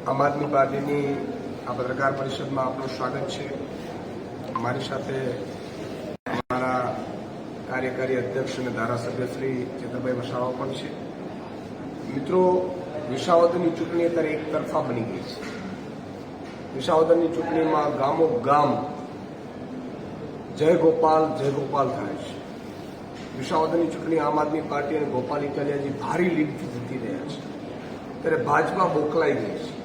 આમ આદમી પાર્ટીની આ પત્રકાર પરિષદમાં આપનું સ્વાગત છે। અમારી સાથે અમારા કાર્યકારી અધ્યક્ષ અને ધારાસભ્ય શ્રી ચેતરભાઈ વસાવા પણ છે। મિત્રો, વિસાવદરની ચૂંટણી અત્યારે એક તરફા બની ગઈ છે। વિસાવદરની ચૂંટણીમાં ગામો ગામ જય ગોપાલ થાય છે। વિસાવદરની ચૂંટણી આમ આદમી પાર્ટી અને ગોપાલ ઇટાલિયાજી ભારી લીડથી જીતી રહ્યા છે, ત્યારે ભાજપા બોખલાઈ ગઈ છે।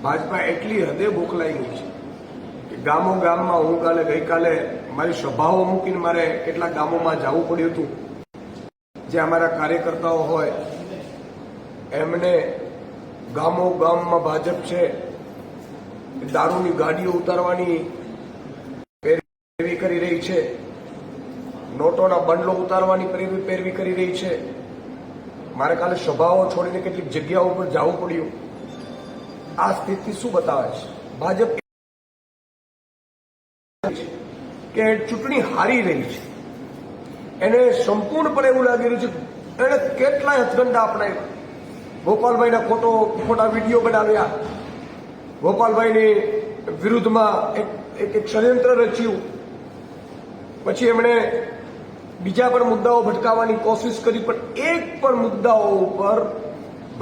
ભાજપા એટલી હદે બોખલાઈ ગઈ છે કે ગામો ગામમાં હું ગઈકાલે મારી સભાઓ મૂકીને મારે કેટલાક ગામોમાં જવું પડ્યું હતું, જે અમારા કાર્યકર્તાઓ હોય એમને ગામો ગામમાં ભાજપ છે દારૂની ગાડીઓ ઉતારવાની પેરવી કરી રહી છે, નોટોના બંડલો ઉતારવાની પેરવી કરી રહી છે। મારે કાલે સભાઓ છોડીને કેટલીક જગ્યાઓ પર જવું પડ્યું। આ સ્થિતિ શું બતાવે છે? ભાજપ કે ચૂંટણી હારી રહી છે, એને સંપૂર્ણપણે એવું લાગી રહ્યું છે એને કેટલાય હથકંડા અપનાવ્યા। ગોપાલભાઈના ખોટા વિડીયો બનાવ્યા, ગોપાલભાઈની વિરુદ્ધમાં એક ષડયંત્ર રચ્યું, પછી એમણે બીજા પણ મુદ્દાઓ ભટકાવવાની કોશિશ કરી, પણ એક પણ મુદ્દાઓ ઉપર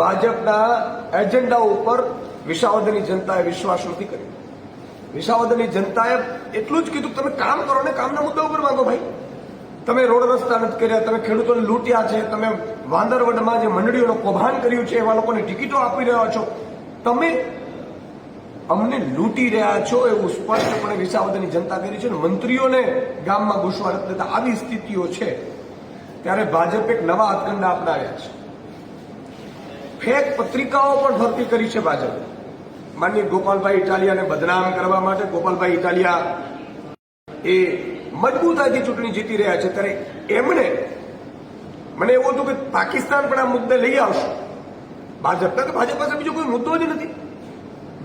ભાજપના એજન્ડાઓ ઉપર વિસાવદરની જનતાએ વિશ્વાસ નથી કર્યો। વિસાવદરની જનતાએ એટલું જ કીધું કે તમે કામ કરો ને, કામના મુદ્દા ઉપર માંગો ભાઈ। તમે રોડ રસ્તા નથી કર્યા, તમે ખેડૂતોને લૂંટ્યા છે, તમે વાંદરવડમાં જે મંડળીઓનું કૌભાંડ કર્યું છે એવા લોકોને ટિકિટો આપી રહ્યા છો, તમે અમને લૂંટી રહ્યા છો એવું સ્પષ્ટપણે વિસાવદરની જનતા કરી છે। મંત્રીઓને ગામમાં ઘૂસવા નથી દેતા। આવી સ્થિતિઓ છે ત્યારે ભાજપ એક નવા હાથકંડા અપનાવ્યા છે। ફેક પત્રિકાઓ પણ ભરતી કરી છે ભાજપ, માનનીય ગોપાલભાઈ ઇટાલિયાને બદનામ કરવા માટે। ગોપાલભાઈ ઇટાલિયા એ મજબૂતાઈથી ચૂંટણી જીતી રહ્યા છે, ત્યારે એમણે મને એવું હતું કે પાકિસ્તાન પણ આ મુદ્દે લઈ આવશે ભાજપના, કે ભાજપ પાસે બીજો કોઈ મુદ્દો જ નથી।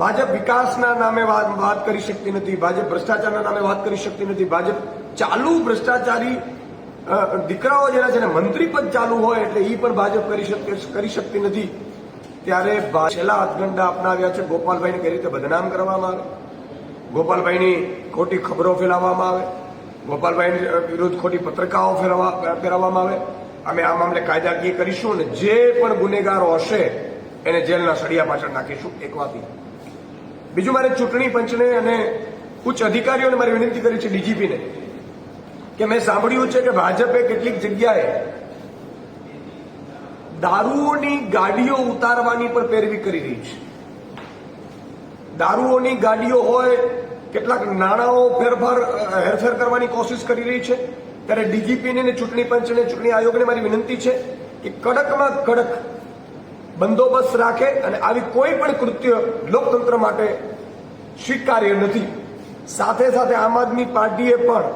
ભાજપ વિકાસના નામે વાત કરી શકતી નથી, ભાજપ ભ્રષ્ટાચારના નામે વાત કરી શકતી નથી, ભાજપ ચાલુ ભ્રષ્ટાચારી દીકરાઓ જેના છે ને મંત્રી પદ ચાલુ હોય એટલે એ પણ ભાજપ કરી શકતી નથી। ત્યારે છેલ્લા હાથગંડા અપનાવ્યા છે। ગોપાલભાઈને કઈ રીતે બદનામ કરવામાં આવે, ગોપાલભાઈની ખોટી ખબરો ફેલાવવામાં આવે, ગોપાલભાઈ વિરુદ્ધ ખોટી પત્રિકાઓ ફેરવવામાં આવે। અમે આ મામલે કાયદાકીય કરીશું અને જે પણ ગુનેગારો હશે એને જેલના સળિયા પાછળ નાખીશું। એક વાત બીજું, મારે ચૂંટણી પંચને અને ઉચ્ચ અધિકારીઓને મારી વિનંતી કરી છે, ડીજીપીને, કે મેં સાંભળ્યું છે કે ભાજપે કેટલીક જગ્યાએ દારૂઓની ગાડીઓ ઉતારવાની પણ પેરવી કરી રહી છે। દારૂઓની ગાડીઓ હોય, કેટલાક નાણાંઓ હેરફેર કરવાની કોશિશ કરી રહી છે। ત્યારે ડીજીપીને અને ચૂંટણી પંચને, ચૂંટણી આયોગને મારી વિનંતી છે કે કડકમાં કડક બંદોબસ્ત રાખે અને આવી કોઈ પણ કૃત્ય લોકતંત્ર માટે સ્વીકાર્ય નથી। સાથે સાથે આમ આદમી પાર્ટીએ પણ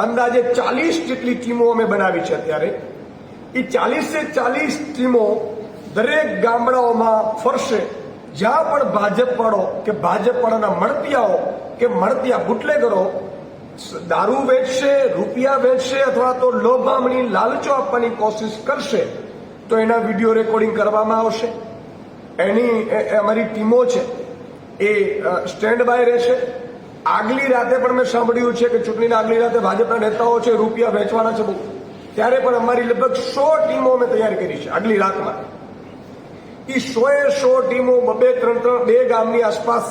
અંદાજે 40 જેટલી ટીમો અમે બનાવી છે અત્યારે। એ 40 ટીમો દરેક ગામડાઓમાં ફરશે, જ્યાં પણ ભાજપવાળો કે ભાજપવાળાના મળતિયાઓ કે મળતિયા બુટલેગરો દારૂ વેચશે, રૂપિયા વેચશે અથવા તો લોભામણી લાલચો આપવાની કોશિશ કરશે તો એના વિડીયો રેકોર્ડિંગ કરવામાં આવશે। એની અમારી ટીમો છે એ સ્ટેન્ડ બાય રહેશે। આગલી રાતે પણ મેં સાંભળ્યું છે કે ચૂંટણીના આગલી રાતે ભાજપના નેતાઓ છે રૂપિયા વેચવાના છે, ત્યારે પણ અમારી લગભગ 100 ટીમો અમે તૈયાર કરી છે આગલી રાતમાં। એ 100 ટીમો બે ગામની આસપાસ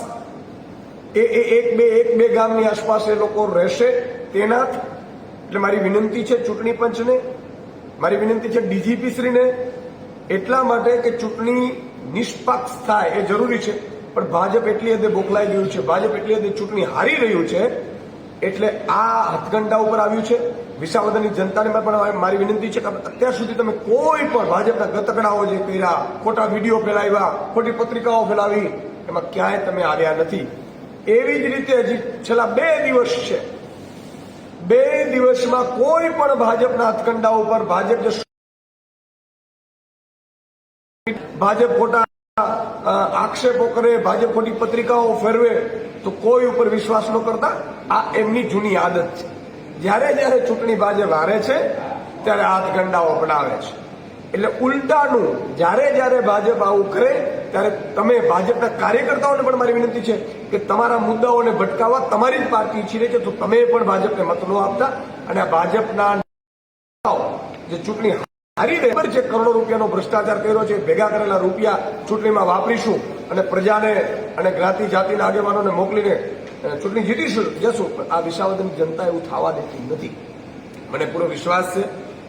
એક બે ગામની આસપાસ એ લોકો રહેશે તૈનાત। એટલે મારી વિનંતી છે ચૂંટણી પંચને, મારી વિનંતી છે ડીજીપી શ્રીને, એટલા માટે કે ચૂંટણી નિષ્પક્ષ થાય એ જરૂરી છે, પણ ભાજપ એટલી હદે બોખલાઈ ગયું છે, ભાજપ એટલી હદે ચૂંટણી હારી રહ્યું છે, એટલે આ હથકંડા ઉપર આવ્યું છે। વિસાવદરની જનતાને પણ મારી વિનંતી છે કે અત્યાર સુધી તમે કોઈ પણ ભાજપના ગતકડાઓ જે કર્યા, ખોટા વિડીયો ફેલાવ્યા, ખોટી પત્રિકાઓ ફેલાવી, એમાં ક્યાંય તમે આવ્યા નથી। એવી જ રીતે હજી છેલ્લા 2 દિવસ છે, 2 દિવસમાં કોઈ પણ ભાજપના હથકંડા ઉપર ભાજપ ખોટા આક્ષેપો કરે, ભાજપ ખોટી પત્રિકાઓ ફેરવે તો કોઈ ઉપર વિશ્વાસ ન કરતા। આ એમની જૂની આદત છે। જ્યારે ચૂંટણી ભાજપ હારે છે ત્યારે હાથગંડાઓ બનાવે છે। એટલે ઉલટાનું જ્યારે ભાજપ આવું કરે ત્યારે તમે ભાજપના કાર્યકર્તાઓને પણ મારી વિનંતી છે કે તમારા મુદ્દાઓને ભટકાવવા તમારી જ પાર્ટી ઈચ્છી રહી છે, તો તમે પણ ભાજપને મત ન આપતા અને આ ભાજપના જે ચૂંટણી હારી ખબર છે કરોડો રૂપિયાનો ભ્રષ્ટાચાર કર્યો છે, ભેગા કરેલા રૂપિયા ચૂંટણીમાં વાપરીશું અને પ્રજાને અને જ્ઞાતિ જાતિના આગેવાનોને મોકલીને ચૂંટણી જીતીશું જશું. પણ આ વિસાવદરની જનતા એવું થવા દેતી નથી. મને પૂરો વિશ્વાસ છે.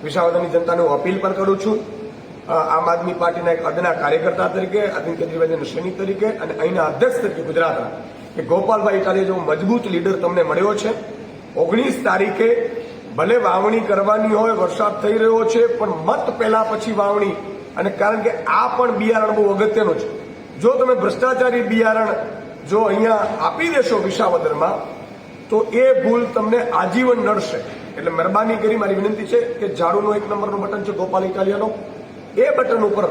વિસાવદરની જનતાને હું અપીલ પણ કરું છું, આમ આદમી પાર્ટીના એક અદના કાર્યકર્તા તરીકે, અરવિંદ કેજરીવાલના સૈનિક તરીકે અને અહીંના અધ્યક્ષ તરીકે ગુજરાતના, કે ગોપાલભાઈ ઇટાલિયા જેવો મજબૂત લીડર તમને મળ્યો છે. 19 તારીખે ભલે વાવણી કરવાની હોય, વરસાદ થઈ રહ્યો છે, પણ મત પહેલા પછી વાવણી. અને કારણ કે આ પણ બિયારણ બહુ અગત્યનું છે. જો તમે ભ્રષ્ટાચારી બિયારણ જો અહીંયા આપી દેશો વિસાવદરમાં, તો એ ભૂલ તમને આજીવન નડશે. એટલે મહેરબાની કરી મારી વિનંતી છે કે ઝાડુનો 1 નંબરનું બટન છે ગોપાલ ઇટાલિયાનો, એ બટન ઉપર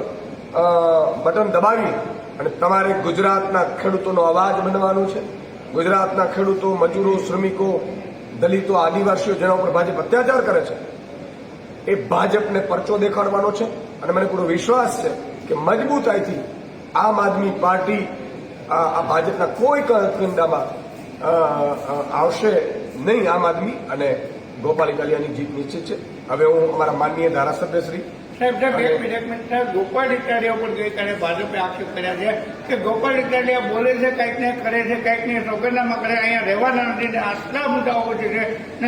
બટન દબાવી અને તમારે ગુજરાતના ખેડૂતોનો અવાજ બનવાનું છે. ગુજરાતના ખેડૂતો, મજૂરો, શ્રમિકો, દલિતો, આદિવાસીઓ જેના ઉપર ભાજપ અત્યાચાર કરે છે, એ ભાજપને પરચો દેખાડવાનો છે. અને મને પૂરો વિશ્વાસ છે કે મજબૂતાઈથી આમ આદમી પાર્ટી આ ભાજપના કોઈ કંદામાં આવશે નહીં. આમ આદમી અને ગોપાલ ઇટાલિયાની જીત નિશ્ચિત છે. હવે હું અમારા માનનીય ધારાસભ્ય શ્રી સાહેબ ગોપાલ ઇટાલિયા ઉપર ગઈકાલે ભાજપે આક્ષેપ કર્યા છે કે ગોપાલ ઇટાલિયા બોલે છે, કંઈક ને કરે છે, કંઈક ને સોગંદનામા કરે, અહીંયા રહેવાના નથી, આટલા મુદ્દાઓ છે ને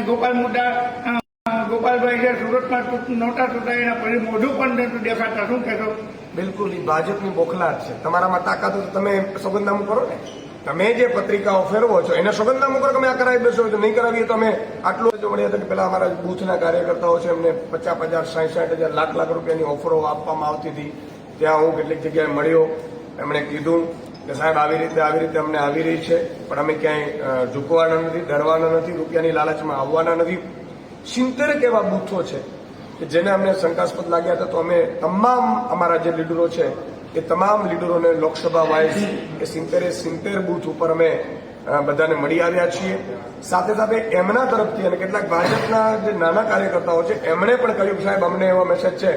ગોપાલભાઈ છે સુરતમાં નોટા ચૂંટાવીને પછી મોઢું પણ નથી દેખાતા. શું કહેશો? બિલકુલ એ ભાજપની બોખલાટ છે. તમારામાં તાકાત હોય તો તમે સોગંદનામું કરો ને. તમે જે પત્રિકાઓ ફેરવો છો એને સોગંદનામું કરો, તમે આ કરાવી બેસો તો નહીં કરાવીએ તો અમે આટલું જ મળ્યા હતા કે પેલા અમારા બૂથના કાર્યકર્તાઓ છે એમને 50,000, 60,000, લાખ રૂપિયાની ઓફરો આપવામાં આવતી હતી. ત્યાં હું કેટલીક જગ્યાએ મળ્યો, એમણે કીધું કે સાહેબ આવી રીતે અમને આવી રહી છે, પણ અમે ક્યાંય ઝૂકવાના નથી, ડરવાના નથી, રૂપિયાની લાલચમાં આવવાના નથી. 70 એવા બૂથો છે કે જેને અમને શંકાસ્પદ લાગ્યા હતા, તો અમે તમામ અમારા જે લીડરો છે એ તમામ લીડરોને લોકસભા વાઇઝ એ 70 બૂથ ઉપર અમે બધાને મળી આવ્યા છીએ. સાથે સાથે એમના તરફથી અને કેટલાક ભાજપના જે નાના કાર્યકર્તાઓ છે એમણે પણ કહ્યું કે સાહેબ અમને એવો મેસેજ છે,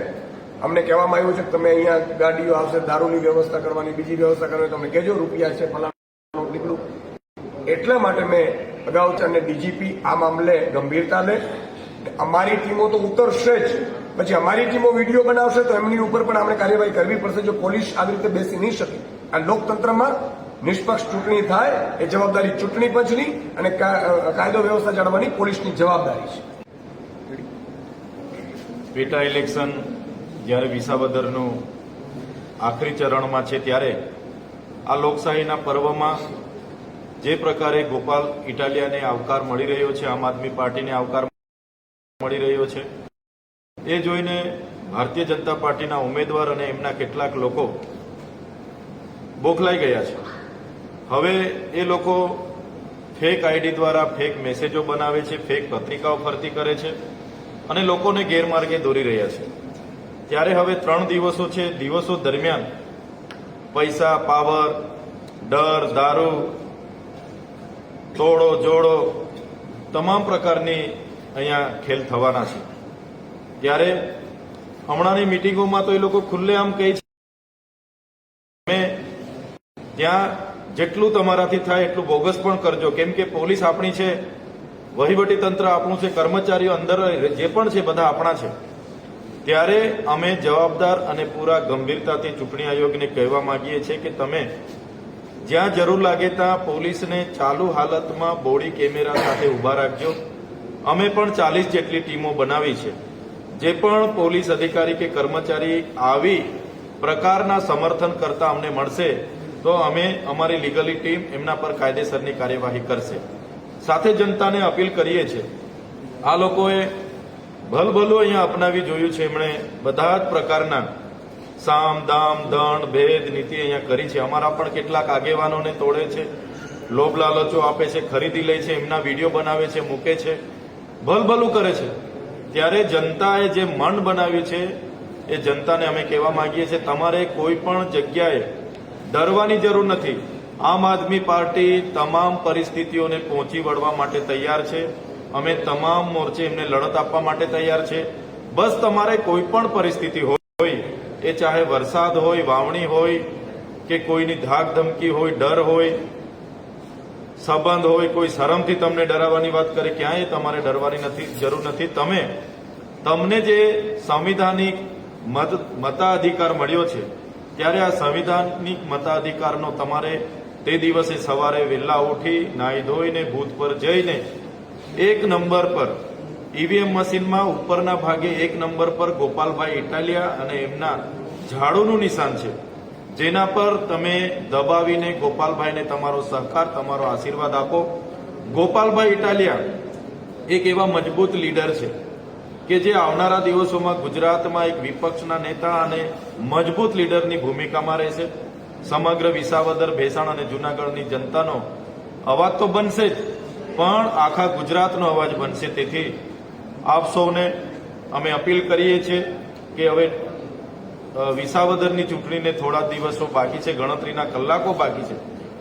અમને કહેવામાં આવ્યું છે કે તમે અહીંયા ગાડીઓ આવશે, દારૂની વ્યવસ્થા કરવાની, બીજી વ્યવસ્થા કરવાની, તમે કહેજો રૂપિયા છે ફલાણું નીકળું. એટલા માટે મેં અગાઉ અને ડીજીપી આ મામલે ગંભીરતા લે. અમારી ટીમો તો ઉતરશે જ, પછી અમારી ટીમો વિડીયો બનાવશે તો એમની ઉપર પણ આપણે કાર્યવાહી કરવી પડશે. જો પોલીસ આવી રીતે બેસી નહીં શકે. આ લોકતંત્રમાં નિષ્પક્ષ ચૂંટણી થાય એ જવાબદારી ચૂંટણી પંચની અને કાયદો વ્યવસ્થા જાળવવાની પોલીસની જવાબદારી છે. પેટા ઇલેક્શન જ્યારે વિસાવદરનું આખરી ચરણમાં છે, ત્યારે આ લોકશાહીના પર્વમાં જે પ્રકારે ગોપાલ ઇટાલિયાને આવકાર મળી રહ્યો છે, આમ આદમી પાર્ટીને આવકાર મળી રહ્યો છે, એ જોઈને ભારતીય જનતા પાર્ટીના ઉમેદવાર અને એમના કેટલાક લોકો બોખલાઈ ગયા છે. હવે એ લોકો ફેક આઈડી દ્વારા ફેક મેસેજો બનાવે છે, ફેક પત્રિકાઓ ફરતી કરે છે અને લોકોને ગેરમાર્ગે દોરી રહ્યા છે. ત્યારે હવે 3 દિવસો છે, દિવસો દરમિયાન પૈસા, પાવર, ડર, દારૂ, તોડો જોડો તમામ પ્રકારની અહીંયા ખેલ થવાના છે. ત્યારે હમણાંની મિટિંગોમાં તો એ લોકો ખુલ્લેઆમ કહે છે તમે ત્યાં જેટલું તમારાથી થાય એટલું બોગસ પણ કરજો, કેમ કે પોલીસ આપણી છે, વહીવટી તંત્ર આપણું છે, કર્મચારીઓ અંદર જે પણ છે બધા આપણા છે. ત્યારે અમે જવાબદાર અને પૂરા ગંભીરતાથી ચૂંટણી આયોગને કહેવા માંગીએ છીએ કે તમે જ્યાં જરૂર લાગે ત્યાં પોલીસને ચાલુ હાલતમાં બોડી કેમેરા સાથે ઉભા રાખજો. અમે પણ 40 જેટલી ટીમો બનાવી છે. જે પણ પોલીસ અધિકારી કે કર્મચારી આવી પ્રકારના સમર્થન કરતા અમને મળશે તો અમે અમારી લીગલી ટીમ એમના પર કાયદેસરની કાર્યવાહી કરશે. સાથે જનતાને અપીલ કરીએ છીએ, આ લોકોએ ભલભલું અહીંયા અપનાવી જોયું છે. એમણે બધા જ પ્રકારના સામ, દામ, દંડ, ભેદ નીતિ અહીંયા કરી છે. અમારા પણ કેટલાક આગેવાનોને તોડે છે, લોભ લાલચો આપે છે, ખરીદી લે છે, એમના વિડીયો બનાવે છે, મૂકે છે, ભલભલું કરે છે. ત્યારે જનતાએ જે મન બનાવ્યું છે એ જનતાને અમે કહેવા માંગીએ છીએ, તમારે કોઈ પણ જગ્યાએ ડરવાની જરૂર નથી. આમ આદમી પાર્ટી તમામ પરિસ્થિતિઓને પહોંચી વળવા માટે તૈયાર છે. અમે તમામ મોરચે એમને લડત આપવા માટે તૈયાર છે. બસ તમારે કોઈ પણ પરિસ્થિતિ હોય, એ ચાહે વરસાદ હોય, વાવણી હોય, કે કોઈની ધાક ધમકી હોય, ડર હોય, સંબંધ હોય, કોઈ શરમથી તમને ડરાવવાની વાત કરે, ક્યાંય તમારે ડરવાની જરૂર નથી. તમને જે સંવિધાનિક મતાધિકાર મળ્યો છે, ત્યારે આ સંવિધાનિક મતાધિકારનો તમારે તે દિવસે સવારે વહેલા ઉઠી નાહી ધોઈને બૂથ પર જઈને 1 નંબર પર ઈવીએમ મશીનમાં ઉપરના ભાગે 1 નંબર પર ગોપાલભાઈ ઇટાલિયા અને એમના ઝાડુનું નિશાન છે, જેના પર તમે દબાવીને ગોપાલભાઈને તમારો સહકાર, તમારો આશીર્વાદ આપો. ગોપાલભાઈ ઇટાલિયા એક એવા મજબૂત લીડર છે કે જે આવનારા દિવસોમાં ગુજરાતમાં એક વિપક્ષના નેતા અને મજબૂત લીડરની ભૂમિકામાં રહેશે. સમગ્ર વિસાવદર, ભેસાણ અને જૂનાગઢની જનતાનો અવાજ તો બનશે જ, પણ આખા ગુજરાતનો અવાજ બનશે. તેથી આપ સૌને અમે અપીલ કરીએ છીએ કે હવે વિસાવદરની ચૂંટણીને થોડા દિવસો બાકી છે, ગણતરીના કલાકો બાકી છે.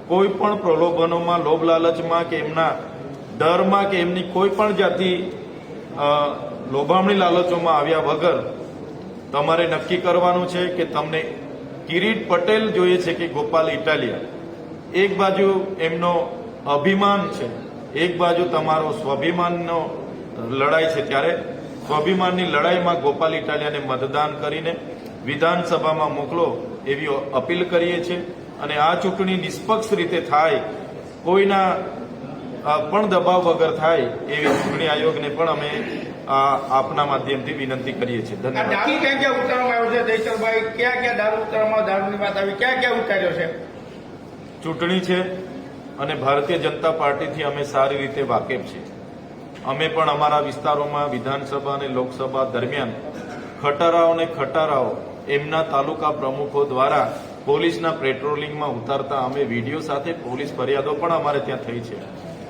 કોઈ પણ પ્રલોભનોમાં, લોભ લાલચમાં કે એમના ડરમાં કે એમની કોઈ પણ જાતિ લોભામણી લાલચોમાં આવ્યા વગર તમારે નક્કી કરવાનું છે કે તમને કિરીટ પટેલ જોઈએ છે કે ગોપાલ ઇટાલિયા. એક બાજુ એમનો અભિમાન છે, એક બાજુ તમારો સ્વાભિમાનનો લડાઈ છે. ત્યારે સ્વાભિમાનની લડાઈમાં ગોપાલ ઇટાલિયાને મતદાન કરીને વિધાનસભામાં મોકલો એવી અપીલ કરીએ છીએ. અને આ ચૂંટણી નિષ્પક્ષ રીતે થાય, કોઈના પણ દબાવ વગર થાય એવી ચૂંટણી આયોગને પણ અમે આપના માધ્યમથી વિનંતી કરીએ છીએ. ધન્યવાદ. દારૂ ક્યાં ક્યાં ઉતારવામાં આવ્યો છે જયસરભાઈ? ક્યાં ક્યાં દારૂ ઉતારવામાં, દારૂની વાત આવી, ક્યાં ક્યાં ઉતાર્યો છે? ચૂંટણી છે અને ભારતીય જનતા પાર્ટીથી અમે સારી રીતે વાકેફ છીએ. અમે પણ અમારા વિસ્તારોમાં વિધાનસભા અને લોકસભા દરમિયાન ખટારાઓ એમના તાલુકા પ્રમુખો દ્વારા પોલીસના પેટ્રોલિંગમાં ઉતારતા અમે વિડીયો સાથે પોલીસ ફરિયાદો પણ અમારે ત્યાં થઈ છે.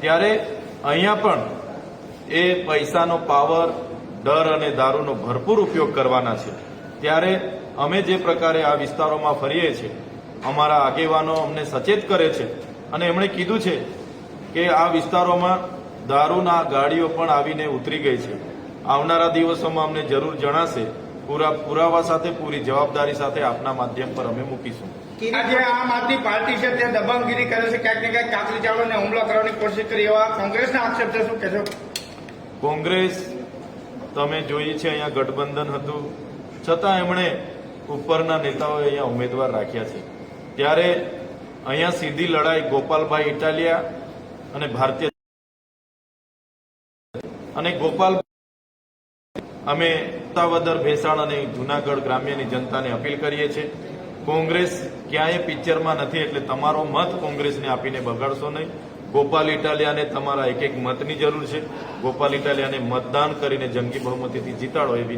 ત્યારે અહીંયા પણ એ પૈસાનો પાવર, ડર અને દારૂનો ભરપૂર ઉપયોગ કરવાના છે. ત્યારે અમે જે પ્રકારે આ વિસ્તારોમાં ફરીએ છીએ, અમારા આગેવાનો અમને સચેત કરે છે અને એમણે કીધું છે કે આ વિસ્તારોમાં દારૂના ગાડીઓ પણ આવીને ઉતરી ગઈ છે. આવનારા દિવસોમાં અમને જરૂર જણાશે. પૂરા પુરાવા સાથે, પૂરી જવાબદારી સાથે આપના માધ્યમ પર અમે મૂકીશું. આજે આમ આદમી પાર્ટી છે તે દબંગગીરી કરે છે, ક્યાંક ને ક્યાંક કાકરી ચાવડાને હુમલો કરવાની કોશિશ કરી, એવા કોંગ્રેસના આક્ષેપ છે, શું કહેશો? કોંગ્રેસ તમે જોઈએ છે અહીંયા ગઠબંધન હતું, છતાં એમણે ઉપરના નેતાઓએ અહીંયા ઉમેદવાર રાખ્યા છે. ત્યારે અહીંયા સીધી લડાઈ ગોપાલભાઈ ઇટાલિયા અને ભારતીય અને ગોપાલ અમે વિસાવદર, ભેસાણ અને જૂનાગઢ ગ્રામ્યની જનતાને અપીલ કરીએ છીએ, કોંગ્રેસ ક્યાંય પિક્ચરમાં નથી, એટલે તમારો મત કોંગ્રેસને આપીને બગાડશો નહીં. ગોપાલ ઇટાલિયાને તમારા એક મતની જરૂર છે. ગોપાલ ઇટાલિયાને મતદાન કરીને જંગી બહુમતીથી જીતાડો એવી